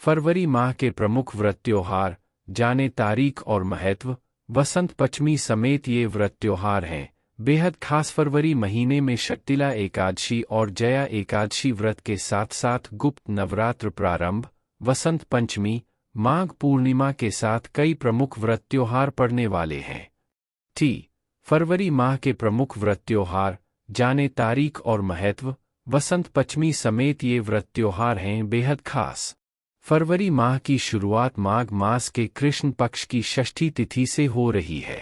फरवरी माह के प्रमुख व्रत त्योहार, जाने तारीख और महत्व। वसंत पंचमी समेत ये व्रत त्योहार हैं बेहद खास। फरवरी महीने में शक्तिला एकादशी और जया एकादशी व्रत के साथ साथ गुप्त नवरात्र प्रारंभ, वसंत पंचमी, माघ पूर्णिमा के साथ कई प्रमुख व्रत त्योहार पड़ने वाले हैं। फरवरी माह के प्रमुख व्रत त्योहार, जाने तारीख और महत्व। वसंत पंचमी समेत ये व्रत त्योहार हैं बेहद खास। फरवरी माह की शुरुआत माघ मास के कृष्ण पक्ष की षष्ठी तिथि से हो रही है।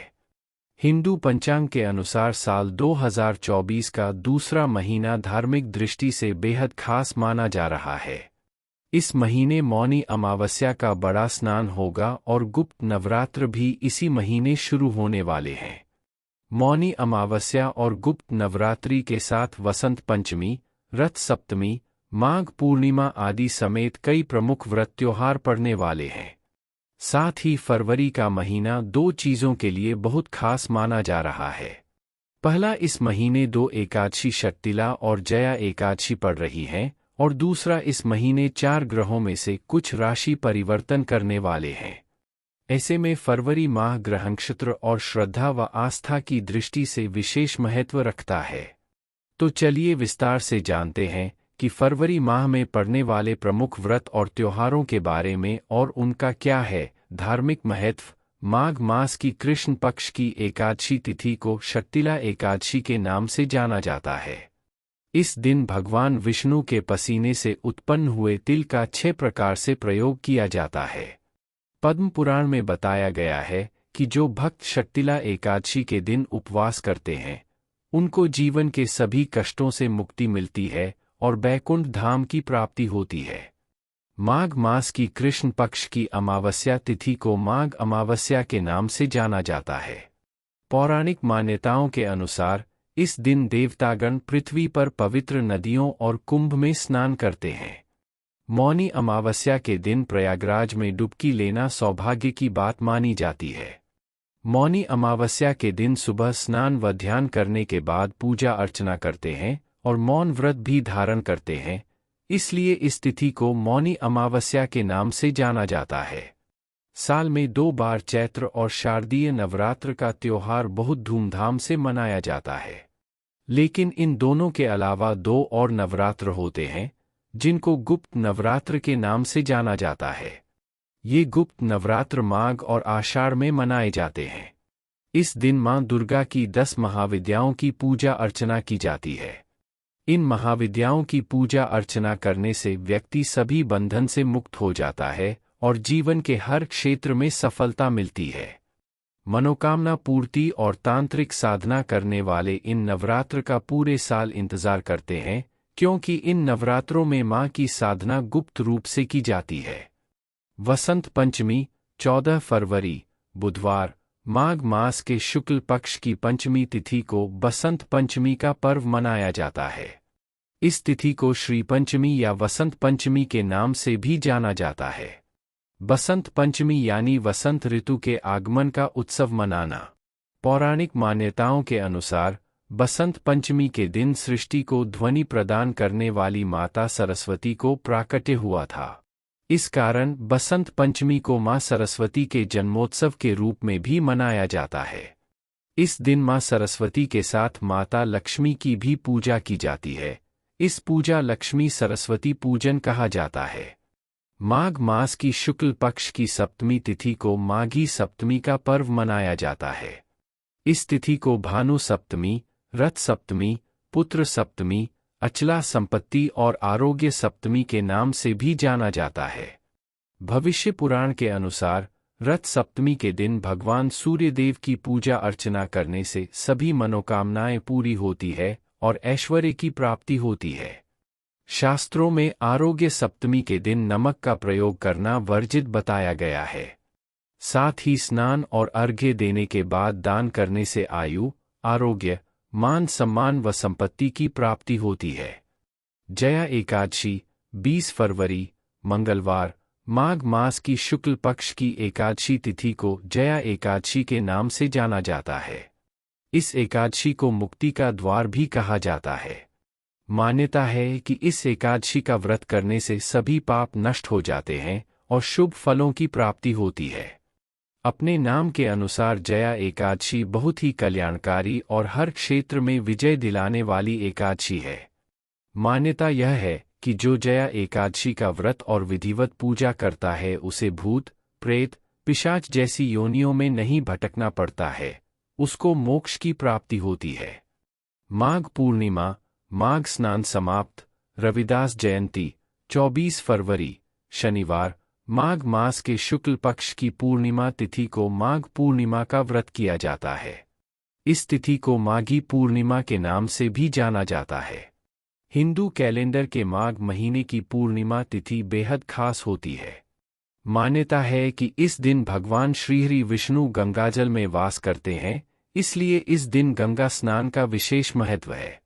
हिंदू पंचांग के अनुसार साल 2024 का दूसरा महीना धार्मिक दृष्टि से बेहद खास माना जा रहा है। इस महीने मौनी अमावस्या का बड़ा स्नान होगा और गुप्त नवरात्र भी इसी महीने शुरू होने वाले हैं। मौनी अमावस्या और गुप्त नवरात्रि के साथ वसंत पंचमी, रथ सप्तमी, माघ पूर्णिमा आदि समेत कई प्रमुख व्रत त्योहार पड़ने वाले हैं। साथ ही फरवरी का महीना दो चीज़ों के लिए बहुत खास माना जा रहा है। पहला, इस महीने दो एकादशी शक्तिला और जया एकादशी पड़ रही हैं, और दूसरा, इस महीने 4 ग्रहों में से कुछ राशि परिवर्तन करने वाले हैं। ऐसे में फरवरी माह ग्रह नक्षत्र और श्रद्धा व आस्था की दृष्टि से विशेष महत्व रखता है। तो चलिए विस्तार से जानते हैं कि फरवरी माह में पड़ने वाले प्रमुख व्रत और त्योहारों के बारे में और उनका क्या है धार्मिक महत्व। माघ मास की कृष्ण पक्ष की एकादशी तिथि को शक्तिला एकादशी के नाम से जाना जाता है। इस दिन भगवान विष्णु के पसीने से उत्पन्न हुए तिल का 6 प्रकार से प्रयोग किया जाता है। पद्म पुराण में बताया गया है कि जो भक्त शक्तिला एकादशी के दिन उपवास करते हैं, उनको जीवन के सभी कष्टों से मुक्ति मिलती है और बैकुंठ धाम की प्राप्ति होती है। माघ मास की कृष्ण पक्ष की अमावस्या तिथि को माघ अमावस्या के नाम से जाना जाता है। पौराणिक मान्यताओं के अनुसार इस दिन देवतागण पृथ्वी पर पवित्र नदियों और कुंभ में स्नान करते हैं। मौनी अमावस्या के दिन प्रयागराज में डुबकी लेना सौभाग्य की बात मानी जाती है। मौनी अमावस्या के दिन सुबह स्नान व ध्यान करने के बाद पूजा अर्चना करते हैं और मौन व्रत भी धारण करते हैं, इसलिए इस तिथि को मौनी अमावस्या के नाम से जाना जाता है। साल में 2 बार चैत्र और शारदीय नवरात्र का त्योहार बहुत धूमधाम से मनाया जाता है। लेकिन इन दोनों के अलावा 2 और नवरात्र होते हैं, जिनको गुप्त नवरात्र के नाम से जाना जाता है। ये गुप्त नवरात्र माघ और आषाढ़ में मनाए जाते हैं। इस दिन मां दुर्गा की 10 महाविद्याओं की पूजा अर्चना की जाती है। इन महाविद्याओं की पूजा अर्चना करने से व्यक्ति सभी बंधन से मुक्त हो जाता है और जीवन के हर क्षेत्र में सफलता मिलती है। मनोकामना पूर्ति और तांत्रिक साधना करने वाले इन नवरात्र का पूरे साल इंतजार करते हैं, क्योंकि इन नवरात्रों में मां की साधना गुप्त रूप से की जाती है। वसंत पंचमी 14 फरवरी बुधवार, माघ मास के शुक्ल पक्ष की पंचमी तिथि को बसंत पंचमी का पर्व मनाया जाता है। इस तिथि को श्री पंचमी या वसंत पंचमी के नाम से भी जाना जाता है। बसंत पंचमी यानी वसंत ऋतु के आगमन का उत्सव मनाना। पौराणिक मान्यताओं के अनुसार बसंत पंचमी के दिन सृष्टि को ध्वनि प्रदान करने वाली माता सरस्वती को प्राकट्य हुआ था। इस कारण बसंत पंचमी को मां सरस्वती के जन्मोत्सव के रूप में भी मनाया जाता है। इस दिन मां सरस्वती के साथ माता लक्ष्मी की भी पूजा की जाती है। इस पूजा लक्ष्मी सरस्वती पूजन कहा जाता है। माघ मास की शुक्ल पक्ष की सप्तमी तिथि को माघी सप्तमी का पर्व मनाया जाता है। इस तिथि को भानु सप्तमी, रथ सप्तमी, पुत्र सप्तमी, अचला संपत्ति और आरोग्य सप्तमी के नाम से भी जाना जाता है। भविष्य पुराण के अनुसार रथ सप्तमी के दिन भगवान सूर्यदेव की पूजा अर्चना करने से सभी मनोकामनाएं पूरी होती है और ऐश्वर्य की प्राप्ति होती है। शास्त्रों में आरोग्य सप्तमी के दिन नमक का प्रयोग करना वर्जित बताया गया है। साथ ही स्नान और अर्घ्य देने के बाद दान करने से आयु, आरोग्य, मान सम्मान व संपत्ति की प्राप्ति होती है। जया एकादशी 20 फरवरी मंगलवार, माघ मास की शुक्ल पक्ष की एकादशी तिथि को जया एकादशी के नाम से जाना जाता है। इस एकादशी को मुक्ति का द्वार भी कहा जाता है। मान्यता है कि इस एकादशी का व्रत करने से सभी पाप नष्ट हो जाते हैं और शुभ फलों की प्राप्ति होती है। अपने नाम के अनुसार जया एकादशी बहुत ही कल्याणकारी और हर क्षेत्र में विजय दिलाने वाली एकादशी है। मान्यता यह है कि जो जया एकादशी का व्रत और विधिवत पूजा करता है उसे भूत, प्रेत, पिशाच जैसी योनियों में नहीं भटकना पड़ता है, उसको मोक्ष की प्राप्ति होती है। माघ पूर्णिमा, माघ स्नान समाप्त, रविदास जयंती, 24 फरवरी, शनिवार, माघ मास के शुक्ल पक्ष की पूर्णिमा तिथि को माघ पूर्णिमा का व्रत किया जाता है। इस तिथि को माघी पूर्णिमा के नाम से भी जाना जाता है। हिंदू कैलेंडर के माघ महीने की पूर्णिमा तिथि बेहद खास होती है। मान्यता है कि इस दिन भगवान श्रीहरि विष्णु गंगाजल में वास करते हैं, इसलिए इस दिन गंगा स्नान का विशेष महत्व है।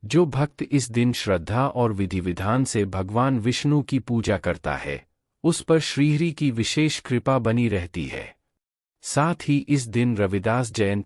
जो भक्त इस दिन श्रद्धा और विधि विधान से भगवान विष्णु की पूजा करता है, उस पर श्रीहरि की विशेष कृपा बनी रहती है। साथ ही इस दिन रविदास जयंती